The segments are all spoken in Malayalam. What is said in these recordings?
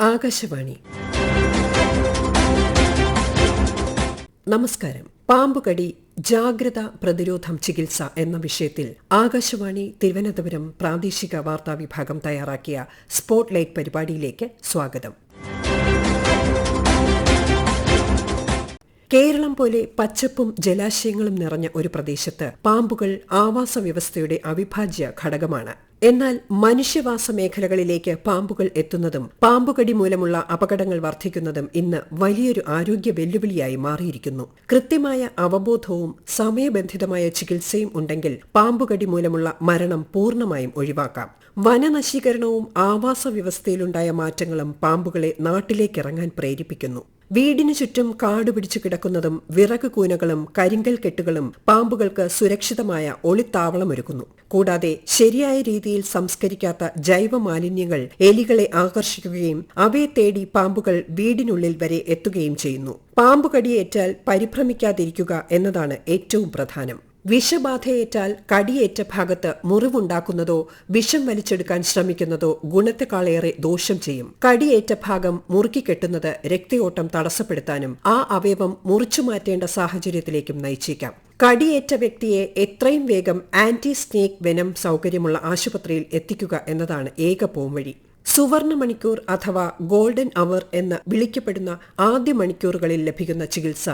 ആകാശവാണി. നമസ്കാരം. പാമ്പുകടി ജാഗ്രത, പ്രതിരോധം, ചികിത്സ എന്ന വിഷയത്തിൽ ആകാശവാണി തിരുവനന്തപുരം പ്രാദേശിക വാർത്താ വിഭാഗം തയ്യാറാക്കിയ സ്പോട്ട് ലൈറ്റ് പരിപാടിയിലേക്ക് സ്വാഗതം. കേരളം പോലെ പച്ചപ്പും ജലാശയങ്ങളും നിറഞ്ഞ ഒരു പ്രദേശത്ത് പാമ്പുകൾ ആവാസ വ്യവസ്ഥയുടെ അവിഭാജ്യ ഘടകമാണ്. എന്നാൽ മനുഷ്യവാസ മേഖലകളിലേക്ക് പാമ്പുകൾ എത്തുന്നതും പാമ്പുകടി മൂലമുള്ള അപകടങ്ങൾ വർദ്ധിക്കുന്നതും ഇന്ന് വലിയൊരു ആരോഗ്യ വെല്ലുവിളിയായി മാറിയിരിക്കുന്നു. കൃത്യമായ അവബോധവും സമയബന്ധിതമായ ചികിത്സയും ഉണ്ടെങ്കിൽ പാമ്പുകടി മൂലമുള്ള മരണം പൂർണ്ണമായും ഒഴിവാക്കാം. വനനശീകരണവും ആവാസ വ്യവസ്ഥയിലുണ്ടായ മാറ്റങ്ങളും പാമ്പുകളെ നാട്ടിലേക്കിറങ്ങാൻ പ്രേരിപ്പിക്കുന്നു. വീടിനു ചുറ്റും കാടുപിടിച്ചു കിടക്കുന്നതും വിറക് കൂനകളും കരിങ്കൽ കെട്ടുകളും പാമ്പുകൾക്ക് സുരക്ഷിതമായ ഒളിത്താവളമൊരുക്കുന്നു. കൂടാതെ ശരിയായ രീതിയിൽ സംസ്കരിക്കാത്ത ജൈവ മാലിന്യങ്ങൾ എലികളെ ആകർഷിക്കുകയും അവയെ തേടി പാമ്പുകൾ വീടിനുള്ളിൽ വരെ എത്തുകയും ചെയ്യുന്നു. പാമ്പുകടിയേറ്റാൽ പരിഭ്രമിക്കാതിരിക്കുക എന്നതാണ് ഏറ്റവും പ്രധാനം. വിഷബാധയേറ്റാൽ കടിയേറ്റ ഭാഗത്ത് മുറിവുണ്ടാക്കുന്നതോ വിഷം വലിച്ചെടുക്കാൻ ശ്രമിക്കുന്നതോ ഗുണത്തെക്കാളേറെ ദോഷം ചെയ്യും. കടിയേറ്റ ഭാഗം മുറുക്കിക്കെട്ടുന്നത് രക്തയോട്ടം തടസ്സപ്പെടുത്താനും ആ അവയവം മുറിച്ചുമാറ്റേണ്ട സാഹചര്യത്തിലേക്കും നയിച്ചേക്കാം. കടിയേറ്റ വ്യക്തിയെ എത്രയും വേഗം ആന്റി സ്നേക് വെനം സൗകര്യമുള്ള ആശുപത്രിയിൽ എത്തിക്കുക എന്നതാണ് ഏക പോംവഴി. സുവർണ മണിക്കൂർ അഥവാ ഗോൾഡൻ അവർ എന്ന് വിളിക്കപ്പെടുന്ന ആദ്യ മണിക്കൂറുകളിൽ ലഭിക്കുന്ന ചികിത്സ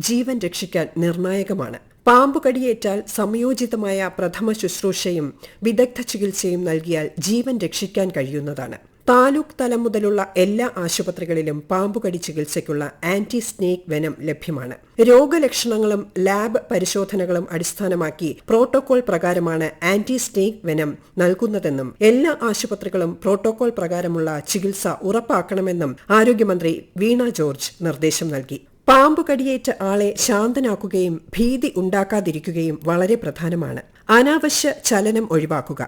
ജീവൻ രക്ഷിക്കാൻ നിർണായകമാണ്. പാമ്പുകടിയേറ്റാൽ സംയോജിതമായ പ്രഥമ ശുശ്രൂഷയും വിദഗ്ധ ചികിത്സയും നൽകിയാൽ ജീവൻ രക്ഷിക്കാൻ കഴിയുന്നതാണ്. താലൂക്ക് തലം മുതലുള്ള എല്ലാ ആശുപത്രികളിലും പാമ്പുകടി ചികിത്സയ്ക്കുള്ള ആന്റി സ്നേക് വെനം ലഭ്യമാണ്. രോഗലക്ഷണങ്ങളും ലാബ് പരിശോധനകളും അടിസ്ഥാനമാക്കി പ്രോട്ടോകോൾ പ്രകാരമാണ് ആന്റി സ്നേക് വെനം നൽകുന്നതെന്നും എല്ലാ ആശുപത്രികളും പ്രോട്ടോകോൾ പ്രകാരമുള്ള ചികിത്സ ഉറപ്പാക്കണമെന്നും ആരോഗ്യമന്ത്രി വീണ ജോർജ് നിർദ്ദേശം നൽകി. പാമ്പുകടിയേറ്റ ആളെ ശാന്തനാക്കുകയും ഭീതി ഉണ്ടാക്കാതിരിക്കുകയും വളരെ പ്രധാനമാണ്. അനാവശ്യ ചലനം ഒഴിവാക്കുക.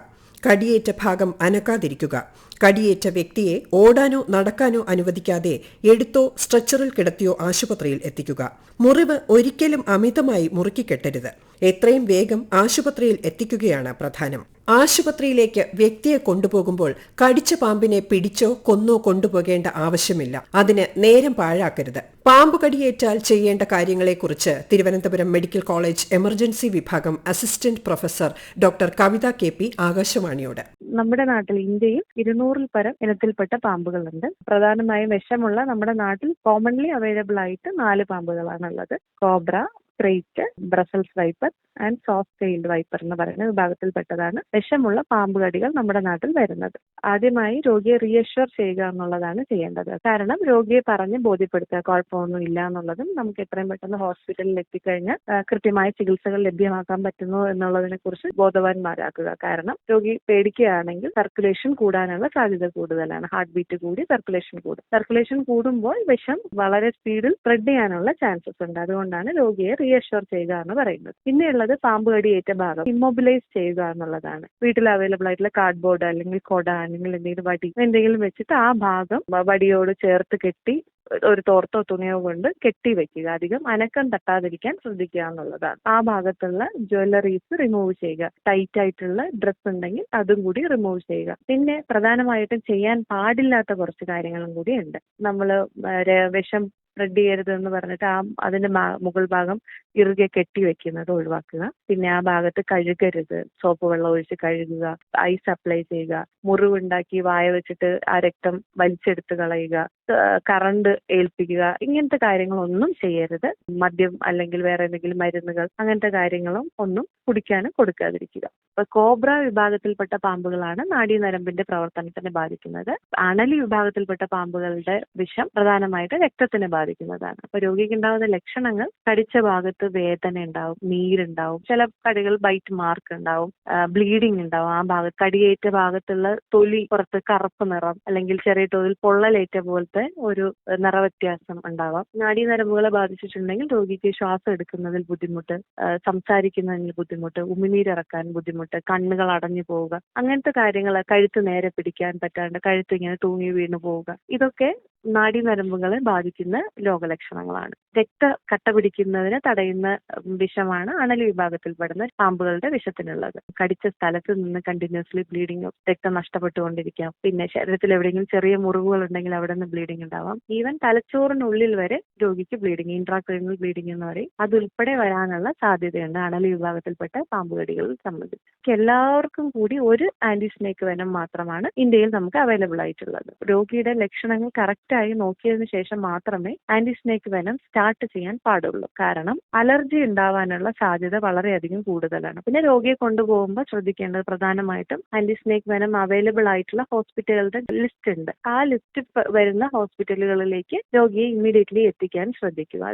കടിയേറ്റ ഭാഗം അനക്കാതിരിക്കുക. കടിയേറ്റ വ്യക്തിയെ ഓടാനോ നടക്കാനോ അനുവദിക്കാതെ എടുത്തോ സ്ട്രെച്ചറിൽ കിടത്തിയോ ആശുപത്രിയിൽ എത്തിക്കുക. മുറിവ് ഒരിക്കലും അമിതമായി മുറുക്കിക്കെട്ടരുത്. എത്രയും വേഗം ആശുപത്രിയിൽ എത്തിക്കുകയാണ് പ്രധാനം. ആശുപത്രിയിലേക്ക് വ്യക്തിയെ കൊണ്ടുപോകുമ്പോൾ കടിച്ച പാമ്പിനെ പിടിച്ചോ കൊന്നോ കൊണ്ടുപോകേണ്ട ആവശ്യമില്ല. അതിന് നേരം പാഴാക്കരുത്. പാമ്പുകടിയേറ്റാൽ ചെയ്യേണ്ട കാര്യങ്ങളെക്കുറിച്ച് തിരുവനന്തപുരം മെഡിക്കൽ കോളേജ് എമർജൻസി വിഭാഗം അസിസ്റ്റന്റ് പ്രൊഫസർ ഡോക്ടർ കവിത KP ആകാശവാണിയോട്. നമ്മുടെ നാട്ടിൽ ഇന്ത്യയിൽ 200-ൽ പരം ഇനത്തിൽപ്പെട്ട പാമ്പുകളുണ്ട്. പ്രധാനമായും വിഷമുള്ള നമ്മുടെ നാട്ടിൽ കോമൺലി അവൈലബിൾ ആയിട്ട് 4 പാമ്പുകളാണുള്ളത്. Cobra, krait, Russell's viper and soft tailed viper എന്ന് പറയുന്ന വിഭാഗത്തിൽപ്പെട്ടതാണ് വിഷമുള്ള പാമ്പുകടികൾ നമ്മുടെ നാട്ടിൽ വരുന്നത്. ആദ്യമായി രോഗിയെ റീഅഷ്വർ ചെയ്യുക എന്നുള്ളതാണ് ചെയ്യേണ്ടത്. കാരണം രോഗിയെ പറഞ്ഞ് ബോധ്യപ്പെടുത്തുക കുഴപ്പമൊന്നും ഇല്ല എന്നുള്ളതും നമുക്ക് എത്രയും പെട്ടെന്ന് ഹോസ്പിറ്റലിൽ എത്തിക്കഴിഞ്ഞാൽ കൃത്യമായ ചികിത്സകൾ ലഭ്യമാക്കാൻ പറ്റുന്നു എന്നുള്ളതിനെ കുറിച്ച് ബോധവാന്മാരാക്കുക. കാരണം രോഗി പേടിക്കുകയാണെങ്കിൽ സർക്കുലേഷൻ കൂടാനുള്ള സാധ്യത കൂടുതലാണ്. ഹാർട്ട് ബീറ്റ് കൂടി സർക്കുലേഷൻ കൂടും. സർക്കുലേഷൻ കൂടുമ്പോൾ വിഷം വളരെ സ്പീഡിൽ സ്പ്രെഡ് ചെയ്യാനുള്ള ചാൻസസ് ഉണ്ട്. അതുകൊണ്ടാണ് രോഗിയെ റീഅഷ്വർ ചെയ്യുക എന്ന് പറയുന്നത്. പിന്നെയുള്ളത് പാമ്പുകടിയേറ്റ ഭാഗം ഇമ്മൊബിലൈസ് ചെയ്യുക എന്നുള്ളതാണ്. വീട്ടിൽ അവൈലബിൾ ആയിട്ടുള്ള കാർഡ്ബോർഡ് അല്ലെങ്കിൽ കൊട അല്ലെങ്കിൽ എന്തെങ്കിലും വടി എന്തെങ്കിലും വെച്ചിട്ട് ആ ഭാഗം വടിയോട് ചേർത്ത് കെട്ടി ഒരു തോർത്തോ തുണിയോ കൊണ്ട് കെട്ടി വെക്കുക. അധികം അനക്കം തട്ടാതിരിക്കാൻ ശ്രദ്ധിക്കുക എന്നുള്ളതാണ്. ആ ഭാഗത്തുള്ള ജ്വല്ലറീസ് റിമൂവ് ചെയ്യുക. ടൈറ്റ് ആയിട്ടുള്ള ഡ്രസ് ഉണ്ടെങ്കിൽ അതും കൂടി റിമൂവ് ചെയ്യുക. പിന്നെ പ്രധാനമായിട്ടും ചെയ്യാൻ പാടില്ലാത്ത കുറച്ച് കാര്യങ്ങളും കൂടി ഉണ്ട്. നമ്മൾ വിഷം സ്പ്രെഡ് ചെയ്യരുത് എന്ന് പറഞ്ഞിട്ട് അതിന്റെ മുകൾ ഭാഗം ഇറുകെ കെട്ടി വെക്കുന്നത് ഒഴിവാക്കുക. പിന്നെ ആ ഭാഗത്ത് കഴുകരുത്. സോപ്പ് വെള്ളം ഒഴിച്ച് കഴുകുക. ഐസ് അപ്ലൈ ചെയ്യുക. മുറിവുണ്ടാക്കി വായ വെച്ചിട്ട് ആ രക്തം വലിച്ചെടുത്ത് കളയുക. കറണ്ട് ഏൽപ്പിക്കുക. ഇങ്ങനത്തെ കാര്യങ്ങളൊന്നും ചെയ്യരുത്. മദ്യം അല്ലെങ്കിൽ വേറെ എന്തെങ്കിലും മരുന്നുകൾ അങ്ങനത്തെ കാര്യങ്ങളും ഒന്നും കുടിക്കാനും കൊടുക്കാതിരിക്കുക. ഇപ്പൊ കോബ്ര വിഭാഗത്തിൽപ്പെട്ട പാമ്പുകളാണ് നാഡീനരമ്പിന്റെ പ്രവർത്തനത്തിനെ ബാധിക്കുന്നത്. അണലി വിഭാഗത്തിൽപ്പെട്ട പാമ്പുകളുടെ വിഷം പ്രധാനമായിട്ട് രക്തത്തിനെ ബാധിക്കുന്നതാണ്. അപ്പൊ രോഗിക്ക് ഉണ്ടാകുന്ന ലക്ഷണങ്ങൾ കടിച്ച ഭാഗത്ത് വേദന ഉണ്ടാവും, നീരുണ്ടാവും, ചില കടികൾ ബൈറ്റ് മാർക്ക് ഉണ്ടാവും, ബ്ലീഡിംഗ് ഉണ്ടാവും. ആ ഭാഗത്ത് കടിയേറ്റ ഭാഗത്തുള്ള തൊലി പുറത്ത് കറുപ്പ് നിറം അല്ലെങ്കിൽ ചെറിയ തോതിൽ പൊള്ളലേറ്റ പോലത്തെ ഒരു നിറവ്യത്യാസം ഉണ്ടാവാം. നാഡീനരമ്പുകളെ ബാധിച്ചിട്ടുണ്ടെങ്കിൽ രോഗിക്ക് ശ്വാസം എടുക്കുന്നതിൽ ബുദ്ധിമുട്ട്, സംസാരിക്കുന്നതിൽ ബുദ്ധിമുട്ട്, ഉമിനീരിറക്കാൻ ബുദ്ധിമുട്ട്, കണ്ണുകൾ അടഞ്ഞു പോവുക, അങ്ങനത്തെ കാര്യങ്ങൾ, കഴുത്ത് നേരെ പിടിക്കാൻ പറ്റാണ്ട് കഴുത്ത് ഇങ്ങനെ തൂങ്ങി വീണു പോവുക, ഇതൊക്കെ നാഡീനരമ്പുകളെ ബാധിക്കുന്ന രോഗലക്ഷണങ്ങളാണ്. കട്ട പിടിക്കുന്നതിന് തടയുന്ന വിഷമാണ് അണലി വിഭാഗത്തിൽപ്പെടുന്ന പാമ്പുകളുടെ വിഷത്തിനുള്ളത്. കടിച്ച സ്ഥലത്ത് നിന്ന് കണ്ടിന്യൂസ്ലി ബ്ലീഡിങ്, രക്തം നഷ്ടപ്പെട്ടുകൊണ്ടിരിക്കാം. പിന്നെ ശരീരത്തിൽ എവിടെയെങ്കിലും ചെറിയ മുറിവുകൾ ഉണ്ടെങ്കിൽ അവിടെ നിന്ന് ബ്ലീഡിങ് ഉണ്ടാവാം. ഈവൻ തലച്ചോറിനുള്ളിൽ വരെ രോഗിക്ക് ബ്ലീഡിങ്, ഇൻട്രാക്രൈനൽ ബ്ലീഡിങ് എന്ന് പറയും, അതുൾപ്പെടെ വരാനുള്ള സാധ്യതയുണ്ട് അണലി വിഭാഗത്തിൽപ്പെട്ട പാമ്പുകടികൾ സംബന്ധിച്ച്. എല്ലാവർക്കും കൂടി ഒരു ആന്റി സ്നേക്ക് വെനം മാത്രമാണ് ഇന്ത്യയിൽ നമുക്ക് അവൈലബിൾ ആയിട്ടുള്ളത്. രോഗിയുടെ ലക്ഷണങ്ങൾ കറക്റ്റായി നോക്കിയതിനു ശേഷം മാത്രമേ ആന്റി സ്നേക്ക് വെനം സ്റ്റാർട്ട് ചെയ്യാൻ പാടുള്ളൂ. കാരണം അലർജി ഉണ്ടാവാനുള്ള സാധ്യത വളരെയധികം കൂടുതലാണ്. പിന്നെ രോഗിയെ കൊണ്ടുപോകുമ്പോൾ ശ്രദ്ധിക്കേണ്ടത് പ്രധാനമായിട്ടും ആന്റി സ്നേക്ക് വെനം അവൈലബിൾ ആയിട്ടുള്ള ഹോസ്പിറ്റലുകളുടെ ലിസ്റ്റ് ഉണ്ട്. ആ ലിസ്റ്റ് വരുന്ന ഹോസ്പിറ്റലുകളിലേക്ക് രോഗിയെ ഇമ്മീഡിയറ്റ്ലി എത്തിക്കാൻ ശ്രദ്ധിക്കുക.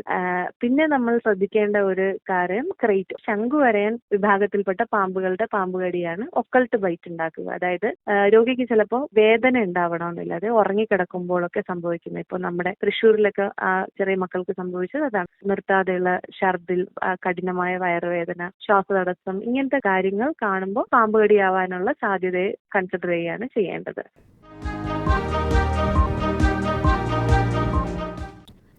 പിന്നെ നമ്മൾ ശ്രദ്ധിക്കേണ്ട ഒരു കാര്യം ക്രൈറ്റ്, ശംഖുവരയൻ വിഭാഗത്തിൽപ്പെട്ട പാമ്പുകളുടെ പാമ്പുകടിയാണ് ഒക്കൾട്ട് ബൈറ്റ് ഉണ്ടാക്കുക. അതായത് രോഗിക്ക് ചിലപ്പോൾ വേദന ഉണ്ടാവണമെന്നില്ല, അത് ഉറങ്ങിക്കിടക്കുമ്പോഴൊക്കെ സംഭവിക്കുന്നത്. ഇപ്പോൾ നമ്മുടെ തൃശ്ശൂരിലൊക്കെ ആ ചെറിയ മക്കൾക്ക് സംഭവിച്ചത് അതാണ്. നിർത്താതെയുള്ള ഛർദിൽ, കഠിനമായ വയറുവേദന, ശ്വാസതടസ്സം, ഇങ്ങനത്തെ കാര്യങ്ങൾ കാണുമ്പോൾ പാമ്പുകടിയാവാനുള്ള സാധ്യതയെ കൺസിഡർ ചെയ്യുകയാണ് ചെയ്യേണ്ടത്.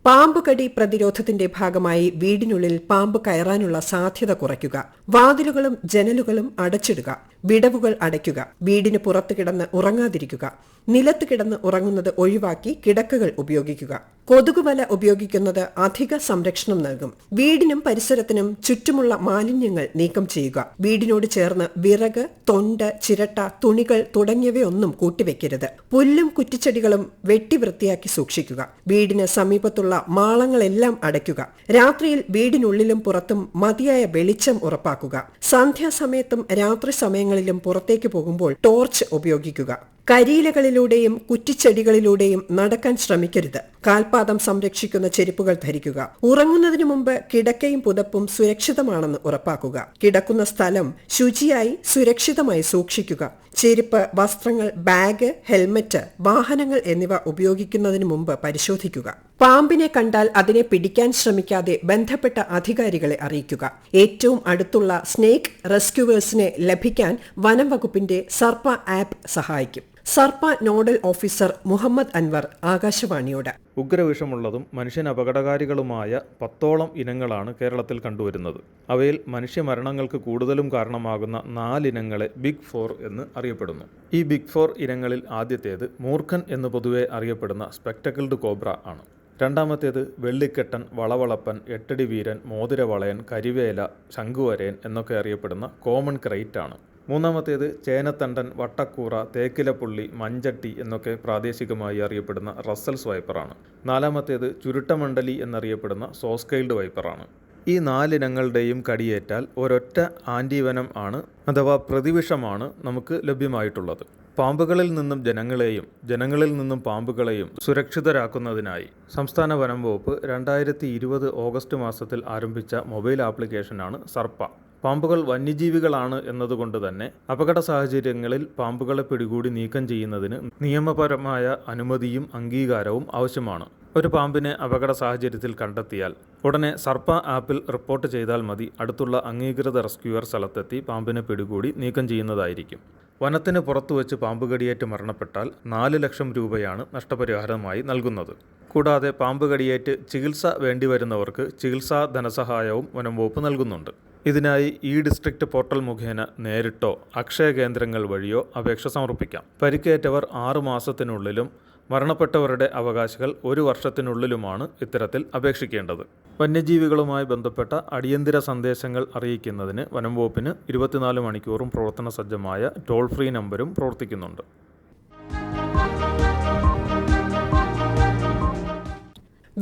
പാമ്പുകടി പ്രതിരോധത്തിന്റെ ഭാഗമായി വീടിനുള്ളിൽ പാമ്പ് കയറാനുള്ള സാധ്യത കുറയ്ക്കുക. വാതിലുകളും ജനലുകളും അടച്ചിടുക. വിടവുകൾ അടയ്ക്കുക. വീടിന് പുറത്ത് കിടന്ന് ഉറങ്ങാതിരിക്കുക. നിലത്ത് കിടന്ന് ഉറങ്ങുന്നത് ഒഴിവാക്കി കിടക്കകൾ ഉപയോഗിക്കുക. കൊതുകുവല ഉപയോഗിക്കുന്നത് അധിക സംരക്ഷണം നൽകും. വീടിനും പരിസരത്തിനും ചുറ്റുമുള്ള മാലിന്യങ്ങൾ നീക്കം ചെയ്യുക. വീടിനോട് ചേർന്ന് വിറക്, തൊണ്ട്, ചിരട്ട, തുണികൾ തുടങ്ങിയവയൊന്നും കൂട്ടിവെക്കരുത്. പുല്ലും കുറ്റിച്ചെടികളും വെട്ടി വൃത്തിയാക്കി സൂക്ഷിക്കുക. വീടിന് സമീപത്തുള്ള മാളങ്ങളെല്ലാം അടയ്ക്കുക. രാത്രിയിൽ വീടിനുള്ളിലും പുറത്തും മതിയായ വെളിച്ചം ഉറപ്പാക്കുക. സന്ധ്യാസമയത്തും രാത്രി സമയങ്ങളിലും പുറത്തേക്ക് പോകുമ്പോൾ ടോർച്ച് ഉപയോഗിക്കുക. കരിയിലകളിലൂടെയും കുറ്റിച്ചെടികളിലൂടെയും നടക്കാൻ ശ്രമിക്കരുത്. കാൽപാദം സംരക്ഷിക്കുന്ന ചെരുപ്പുകൾ ധരിക്കുക. ഉറങ്ങുന്നതിനു മുമ്പ് കിടക്കയും പുതപ്പും സുരക്ഷിതമാണെന്ന് ഉറപ്പാക്കുക. കിടക്കുന്ന സ്ഥലം ശുചിയായി സുരക്ഷിതമായി സൂക്ഷിക്കുക. ചെരുപ്പ്, വസ്ത്രങ്ങൾ, ബാഗ്, ഹെൽമറ്റ്, വാഹനങ്ങൾ എന്നിവ ഉപയോഗിക്കുന്നതിന് മുമ്പ് പരിശോധിക്കുക. പാമ്പിനെ കണ്ടാൽ അതിനെ പിടിക്കാൻ ശ്രമിക്കാതെ ബന്ധപ്പെട്ട അധികാരികളെ അറിയിക്കുക. ഏറ്റവും അടുത്തുള്ള സ്നേക്ക് റെസ്ക്യൂവേഴ്സിനെ ലഭിക്കാൻ വനം വകുപ്പിന്റെ സർപ്പ ആപ്പ് സഹായിക്കും. സർപ്പ നോഡൽ ഓഫീസർ മുഹമ്മദ് അൻവർ ആകാശവാണിയോട്. ഉഗ്രവിഷമുള്ളതും മനുഷ്യന് അപകടകാരികളുമായ 10ഓളം ഇനങ്ങളാണ് കേരളത്തിൽ കണ്ടുവരുന്നത്. അവയിൽ മനുഷ്യമരണങ്ങൾക്ക് കൂടുതലും കാരണമാകുന്ന 4 ഇനങ്ങളെ ബിഗ് 4 എന്ന് അറിയപ്പെടുന്നു. ഈ ബിഗ് 4 ഇനങ്ങളിൽ ആദ്യത്തേത് മൂർഖൻ എന്ന് പൊതുവെ അറിയപ്പെടുന്ന സ്പെക്ടക്കിൾഡ് കോബ്ര ആണ്. രണ്ടാമത്തേത് വെള്ളിക്കെട്ടൻ, വളവളപ്പൻ, എട്ടടി വീരൻ, മോതിരവളയൻ, കരിവേല, ശംഖുവരയൻ എന്നൊക്കെ അറിയപ്പെടുന്ന കോമൺ ക്രൈറ്റ് ആണ്. മൂന്നാമത്തേത് ചേനത്തണ്ടൻ, വട്ടക്കൂറ, തേക്കിലപ്പുള്ളി, മഞ്ചട്ടി എന്നൊക്കെ പ്രാദേശികമായി അറിയപ്പെടുന്ന റസ്സൽസ് വൈപ്പറാണ്. നാലാമത്തേത് ചുരുട്ടമണ്ഡലി എന്നറിയപ്പെടുന്ന സോസ്കെയിൽഡ് വൈപ്പറാണ്. ഈ 4 ഇനങ്ങളുടെയും കടിയേറ്റാൽ ഒരൊറ്റ ആൻറ്റിവനം ആണ് അഥവാ പ്രതിവിഷമാണ് നമുക്ക് ലഭ്യമായിട്ടുള്ളത്. പാമ്പുകളിൽ നിന്നും ജനങ്ങളെയും ജനങ്ങളിൽ നിന്നും പാമ്പുകളെയും സുരക്ഷിതരാക്കുന്നതിനായി സംസ്ഥാന വനം വകുപ്പ് 2020 ഓഗസ്റ്റ് മാസത്തിൽ ആരംഭിച്ച മൊബൈൽ ആപ്ലിക്കേഷനാണ് സർപ്പ. പാമ്പുകൾ വന്യജീവികളാണ് എന്നതുകൊണ്ട് തന്നെ അപകട സാഹചര്യങ്ങളിൽ പാമ്പുകളെ പിടികൂടി നീക്കം ചെയ്യുന്നതിന് നിയമപരമായ അനുമതിയും അംഗീകാരവും ആവശ്യമാണ്. ഒരു പാമ്പിനെ അപകട സാഹചര്യത്തിൽ കണ്ടെത്തിയാൽ ഉടനെ സർപ്പ ആപ്പിൽ റിപ്പോർട്ട് ചെയ്താൽ മതി. അടുത്തുള്ള അംഗീകൃത റെസ്ക്യൂവർ സ്ഥലത്തെത്തി പാമ്പിനെ പിടികൂടി നീക്കം ചെയ്യുന്നതായിരിക്കും. വനത്തിന് പുറത്തുവച്ച് പാമ്പുകടിയേറ്റ് മരണപ്പെട്ടാൽ 4 ലക്ഷം രൂപയാണ് നഷ്ടപരിഹാരമായി നൽകുന്നത്. കൂടാതെ പാമ്പുകടിയേറ്റ് ചികിത്സ വേണ്ടിവരുന്നവർക്ക് ചികിത്സാ ധനസഹായവും വനം വകുപ്പ് നൽകുന്നുണ്ട്. ഇതിനായി ഈ ഡിസ്ട്രിക്ട് പോർട്ടൽ മുഖേന നേരിട്ടോ അക്ഷയ കേന്ദ്രങ്ങൾ വഴിയോ അപേക്ഷ സമർപ്പിക്കാം. പരിക്കേറ്റവർ 6 മാസത്തിനുള്ളിലും മരണപ്പെട്ടവരുടെ അവകാശികൾ 1 വർഷത്തിനുള്ളിലുമാണ് ഇത്തരത്തിൽ അപേക്ഷിക്കേണ്ടത്. വന്യജീവികളുമായി ബന്ധപ്പെട്ട അടിയന്തര സന്ദേശങ്ങൾ അറിയിക്കുന്നതിന് വനം വകുപ്പിന് 24 മണിക്കൂറും പ്രവർത്തന സജ്ജമായ ടോൾ ഫ്രീ നമ്പരും പ്രവർത്തിക്കുന്നുണ്ട്.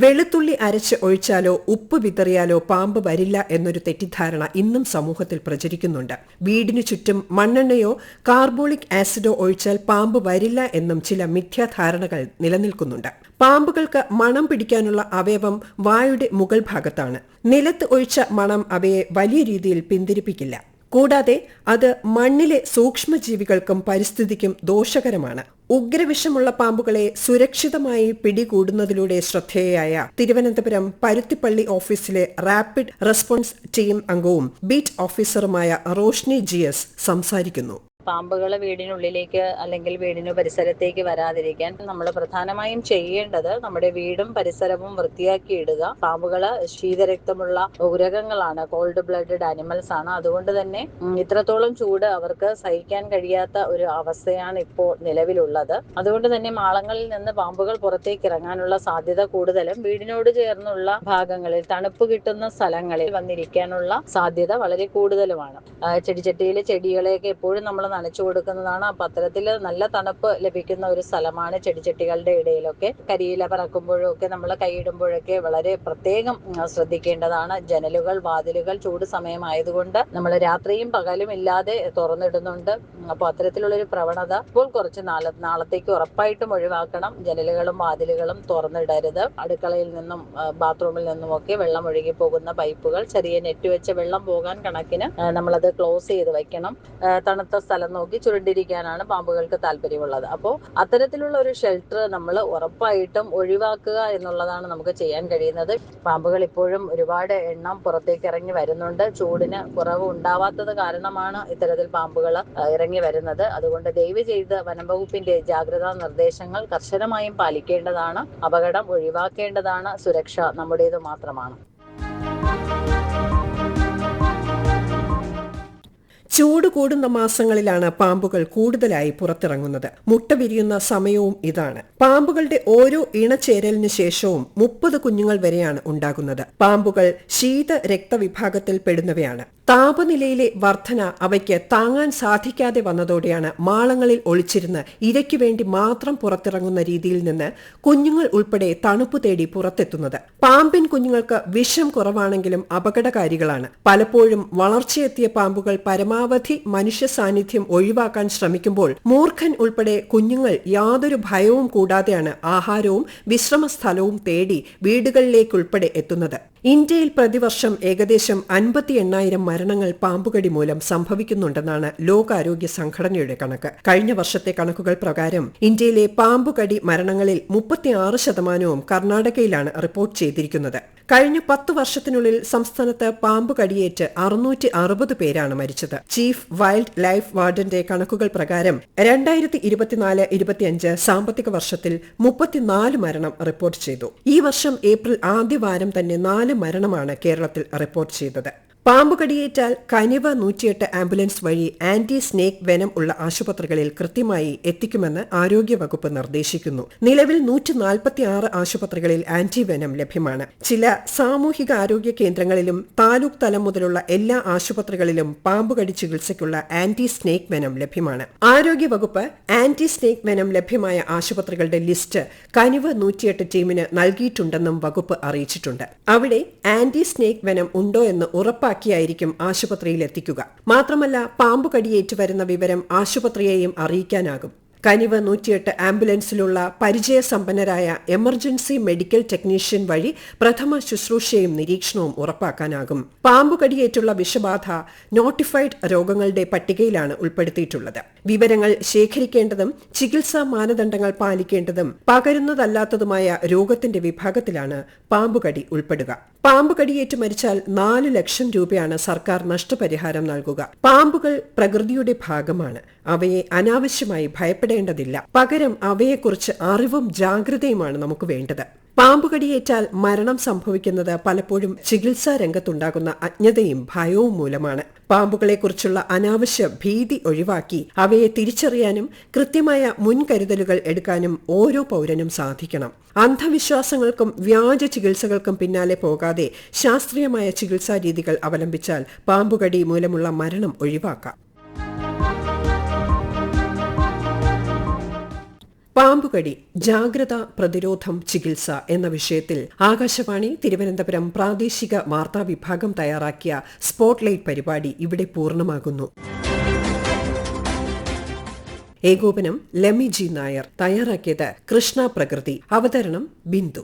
വെളുത്തുള്ളി അരച്ച് ഒഴിച്ചാലോ ഉപ്പ് വിതറിയാലോ പാമ്പ് വരില്ല എന്നൊരു തെറ്റിദ്ധാരണ ഇന്നും സമൂഹത്തിൽ പ്രചരിക്കുന്നുണ്ട്. വീടിനു ചുറ്റും മണ്ണെണ്ണയോ കാർബോളിക് ആസിഡോ ഒഴിച്ചാൽ പാമ്പ് വരില്ല എന്നും ചില മിഥ്യാധാരണകൾ നിലനിൽക്കുന്നുണ്ട്. പാമ്പുകൾക്ക് മണം പിടിക്കാനുള്ള അവയവം വായുടെ മുകൾ ഭാഗത്താണ്. നിലത്ത് ഒഴിച്ച മണം അവയെ വലിയ രീതിയിൽ പിന്തിരിപ്പിക്കില്ല. കൂടാതെ അത് മണ്ണിലെ സൂക്ഷ്മജീവികൾക്കും പരിസ്ഥിതിക്കും ദോഷകരമാണ്. ഉഗ്രവിഷമുള്ള പാമ്പുകളെ സുരക്ഷിതമായി പിടികൂടുന്നതിലൂടെ ശ്രദ്ധേയയായ തിരുവനന്തപുരം പരുത്തിപ്പള്ളി ഓഫീസിലെ റാപ്പിഡ് റെസ്പോൺസ് ടീം അംഗവും ബീറ്റ് ഓഫീസറുമായ റോഷ്നി GS സംസാരിക്കുന്നു. പാമ്പുകൾ വീടിനുള്ളിലേക്ക് അല്ലെങ്കിൽ വീടിന് പരിസരത്തേക്ക് വരാതിരിക്കാൻ നമ്മൾ പ്രധാനമായും ചെയ്യേണ്ടത് നമ്മുടെ വീടും പരിസരവും വൃത്തിയാക്കി ഇടുക. പാമ്പുകൾ ശീതരക്തമുള്ള ഉരകങ്ങളാണ്, കോൾഡ് ബ്ലഡഡ് ആനിമൽസ് ആണ്. അതുകൊണ്ട് തന്നെ ഇത്രത്തോളം ചൂട് അവർക്ക് സഹിക്കാൻ കഴിയാത്ത ഒരു അവസ്ഥയാണ് ഇപ്പോൾ നിലവിലുള്ളത്. അതുകൊണ്ട് തന്നെ മാളങ്ങളിൽ നിന്ന് പാമ്പുകൾ പുറത്തേക്ക് ഇറങ്ങാനുള്ള സാധ്യത കൂടുതലും വീടിനോട് ചേർന്നുള്ള ഭാഗങ്ങളിൽ, തണുപ്പ് കിട്ടുന്ന സ്ഥലങ്ങളിൽ വന്നിരിക്കാനുള്ള സാധ്യത വളരെ കൂടുതലുമാണ്. ചെടിച്ചട്ടിയിലെ ചെടികളെയൊക്കെ എപ്പോഴും നമ്മൾ നനച്ചു കൊടുക്കുന്നതാണ്. അപ്പൊ അത്തരത്തിൽ നല്ല തണുപ്പ് ലഭിക്കുന്ന ഒരു സ്ഥലമാണ് ചെടിച്ചട്ടികളുടെ ഇടയിലൊക്കെ. കരിയില പറക്കുമ്പോഴും ഒക്കെ നമ്മൾ കൈയിടുമ്പോഴൊക്കെ വളരെ പ്രത്യേകം ശ്രദ്ധിക്കേണ്ടതാണ്. ജനലുകൾ, വാതിലുകൾ ചൂട് സമയമായതുകൊണ്ട് നമ്മൾ രാത്രിയും പകലും ഇല്ലാതെ തുറന്നിടുന്നുണ്ട്. അപ്പോൾ അത്തരത്തിലുള്ളൊരു പ്രവണത ഇപ്പോൾ കുറച്ച് നാളത്തേക്ക് ഉറപ്പായിട്ടും ഒഴിവാക്കണം. ജനലുകളും വാതിലുകളും തുറന്നിടരുത്. അടുക്കളയിൽ നിന്നും ബാത്റൂമിൽ നിന്നുമൊക്കെ വെള്ളം ഒഴുകി പോകുന്ന പൈപ്പുകൾ ചെറിയ നെറ്റ് വെച്ച് വെള്ളം പോകാൻ കണക്കിന് നമ്മളത് ക്ലോസ് ചെയ്ത് വെക്കണം. തണുത്ത സ്ഥലം നോക്കി ചുരുണ്ടിരിക്കാനാണ് പാമ്പുകൾക്ക് താല്പര്യമുള്ളത്. അപ്പോൾ അത്തരത്തിലുള്ള ഒരു ഷെൽട്ടർ നമ്മൾ ഉറപ്പായിട്ടും ഒഴിവാക്കുക എന്നുള്ളതാണ് നമുക്ക് ചെയ്യാൻ കഴിയുന്നത്. പാമ്പുകൾ ഇപ്പോഴും ഒരുപാട് എണ്ണം പുറത്തേക്ക് ഇറങ്ങി വരുന്നുണ്ട്. ചൂടിന് കുറവ് ഉണ്ടാവാത്തത് കാരണമാണ് ഇത്തരത്തിൽ പാമ്പുകൾ ഇറങ്ങി വരുന്നത്. അതുകൊണ്ട് ദയവ് ചെയ്ത് വനം വകുപ്പിന്റെ ജാഗ്രതാ നിർദ്ദേശങ്ങൾ കർശനമായും പാലിക്കേണ്ടതാണ്. അപകടം ഒഴിവാക്കേണ്ടതാണ്. സുരക്ഷ നമ്മുടേത് മാത്രമാണ്. ചൂട് കൂടുന്ന മാസങ്ങളിലാണ് പാമ്പുകൾ കൂടുതലായി പുറത്തിറങ്ങുന്നത്. മുട്ട വിരിയുന്ന സമയവും ഇതാണ്. പാമ്പുകളുടെ ഓരോ ഇണചേരലിന് ശേഷവും 30 കുഞ്ഞുങ്ങൾ വരെയാണ് ഉണ്ടാകുന്നത്. പാമ്പുകൾ ശീത രക്തവിഭാഗത്തിൽ പെടുന്നവയാണ്. താപനിലയിലെ വർധന അവയ്ക്ക് താങ്ങാൻ സാധിക്കാതെ വന്നതോടെയാണ് മാളങ്ങളിൽ ഒളിച്ചിരുന്ന് ഇരയ്ക്കു വേണ്ടി മാത്രം പുറത്തിറങ്ങുന്ന രീതിയിൽ നിന്ന് കുഞ്ഞുങ്ങൾ ഉൾപ്പെടെ തണുപ്പ് തേടി പുറത്തെത്തുന്നത്. പാമ്പിൻ കുഞ്ഞുങ്ങൾക്ക് വിഷം കുറവാണെങ്കിലും അപകടകാരികളാണ്. പലപ്പോഴും വളർച്ചയെത്തിയ പാമ്പുകൾ പരമാവധി മനുഷ്യ സാന്നിധ്യം ഒഴിവാക്കാൻ ശ്രമിക്കുമ്പോൾ മൂർഖൻ ഉൾപ്പെടെ കുഞ്ഞുങ്ങൾ യാതൊരു ഭയവും കൂടാതെയാണ് ആഹാരവും വിശ്രമസ്ഥലവും തേടി വീടുകളിലേക്കുൾപ്പെടെ എത്തുന്നത്. ഇന്ത്യയിൽ പ്രതിവർഷം ഏകദേശം 58,000 മരണങ്ങൾ പാമ്പുകടി മൂലം സംഭവിക്കുന്നുണ്ടെന്നാണ് ലോകാരോഗ്യ സംഘടനയുടെ കണക്ക്. കഴിഞ്ഞ വർഷത്തെ കണക്കുകൾ പ്രകാരം ഇന്ത്യയിലെ പാമ്പുകടി മരണങ്ങളിൽ 36% കർണാടകയിലാണ് റിപ്പോർട്ട് ചെയ്തിരിക്കുന്നത്. കഴിഞ്ഞ 10 വർഷത്തിനുള്ളിൽ സംസ്ഥാനത്ത് പാമ്പുകടിയേറ്റ് 660 പേരാണ് മരിച്ചത്. ചീഫ് വൈൽഡ് ലൈഫ് വാർഡന്റെ കണക്കുകൾ പ്രകാരം 2024-25 സാമ്പത്തിക വർഷത്തിൽ 34 മരണം റിപ്പോർട്ട് ചെയ്തു. ഈ വർഷം ഏപ്രിൽ ആദ്യവാരം തന്നെ 4 മരണമാണ് കേരളത്തിൽ റിപ്പോർട്ട് ചെയ്തത്. പാമ്പുകടിയേറ്റാൽ കനിവ് 108 ആംബുലൻസ് വഴി ആന്റി സ്നേക്ക് വെനം ഉള്ള ആശുപത്രികളിൽ കൃത്യമായി എത്തിക്കുമെന്ന് ആരോഗ്യവകുപ്പ് നിർദ്ദേശിക്കുന്നു. നിലവിൽ 146 ആശുപത്രികളിൽ ആന്റി വെനം ലഭ്യമാണ്. ചില സാമൂഹിക ആരോഗ്യ കേന്ദ്രങ്ങളിലും താലൂക്ക് തലം മുതലുള്ള എല്ലാ ആശുപത്രികളിലും പാമ്പുകടി ചികിത്സയ്ക്കുള്ള ആന്റി സ്നേക്ക് വെനം ലഭ്യമാണ്. ആരോഗ്യവകുപ്പ് ആന്റി സ്നേക്ക് വെനം ലഭ്യമായ ആശുപത്രികളുടെ ലിസ്റ്റ് കനിവ് 108 ടീമിന് നൽകിയിട്ടുണ്ടെന്നും വകുപ്പ് അറിയിച്ചിട്ടുണ്ട്. അവിടെ ആന്റി സ്നേക്ക് വെനം ഉണ്ടോ എന്ന് ഉറപ്പാക്കിയായിരിക്കും ആശുപത്രിയിൽ എത്തിക്കുക. മാത്രമല്ല, പാമ്പുകടിയേറ്റ് വരുന്ന വിവരം ആശുപത്രിയെയും അറിയിക്കാനാകും. കനിവ് 108 ആംബുലൻസിലുള്ള പരിചയസമ്പന്നരായ എമർജൻസി മെഡിക്കൽ ടെക്നീഷ്യൻ വഴി പ്രഥമ ശുശ്രൂഷയും നിരീക്ഷണവും ഉറപ്പാക്കാനാകും. പാമ്പുകടിയേറ്റുള്ള വിഷബാധ നോട്ടിഫൈഡ് രോഗങ്ങളുടെ പട്ടികയിലാണ് ഉൾപ്പെടുത്തിയിട്ടുള്ളത്. വിവരങ്ങൾ ശേഖരിക്കേണ്ടതും ചികിത്സാ മാനദണ്ഡങ്ങൾ പാലിക്കേണ്ടതും പകരുന്നതല്ലാത്തതുമായ രോഗത്തിന്റെ വിഭാഗത്തിലാണ് പാമ്പുകടി ഉൾപ്പെടുക. പാമ്പുകടിയേറ്റ് മരിച്ചാൽ 4 ലക്ഷം രൂപയാണ് സർക്കാർ നഷ്ടപരിഹാരം നൽകുക. പാമ്പുകൾ പ്രകൃതിയുടെ ഭാഗമാണ്. അവയെ അനാവശ്യമായി ഭയപ്പെടേണ്ടതില്ല. പകരം അവയെക്കുറിച്ച് അറിവും ജാഗ്രതയുമാണ് നമുക്ക് വേണ്ടത്. പാമ്പുകടിയേറ്റാൽ മരണം സംഭവിക്കുന്നത് പലപ്പോഴും ചികിത്സാ രംഗത്തുണ്ടാകുന്ന അജ്ഞതയും ഭയവും മൂലമാണ്. പാമ്പുകളെക്കുറിച്ചുള്ള അനാവശ്യ ഭീതി ഒഴിവാക്കി അവയെ തിരിച്ചറിയാനും കൃത്യമായ മുൻകരുതലുകൾ എടുക്കാനും ഓരോ പൗരനും സാധിക്കണം. അന്ധവിശ്വാസങ്ങൾക്കും വ്യാജ ചികിത്സകൾക്കും പിന്നാലെ പോകാതെ ശാസ്ത്രീയമായ ചികിത്സാ രീതികൾ അവലംബിച്ചാൽ പാമ്പുകടി മൂലമുള്ള മരണം ഒഴിവാക്കാം. പാമ്പുകടി ജാഗ്രത, പ്രതിരോധം, ചികിത്സ എന്ന വിഷയത്തിൽ ആകാശവാണി തിരുവനന്തപുരം പ്രാദേശിക വാർത്താ വിഭാഗം തയ്യാറാക്കിയ സ്പോട്ട്ലൈറ്റ് പരിപാടി ഇവിടെ പൂർണ്ണമാകുന്നു. ഏകോപനം ലെമി ജി നായർ. തയ്യാറാക്കിയത് കൃഷ്ണ പ്രകൃതി. അവതരണം ബിന്ദു.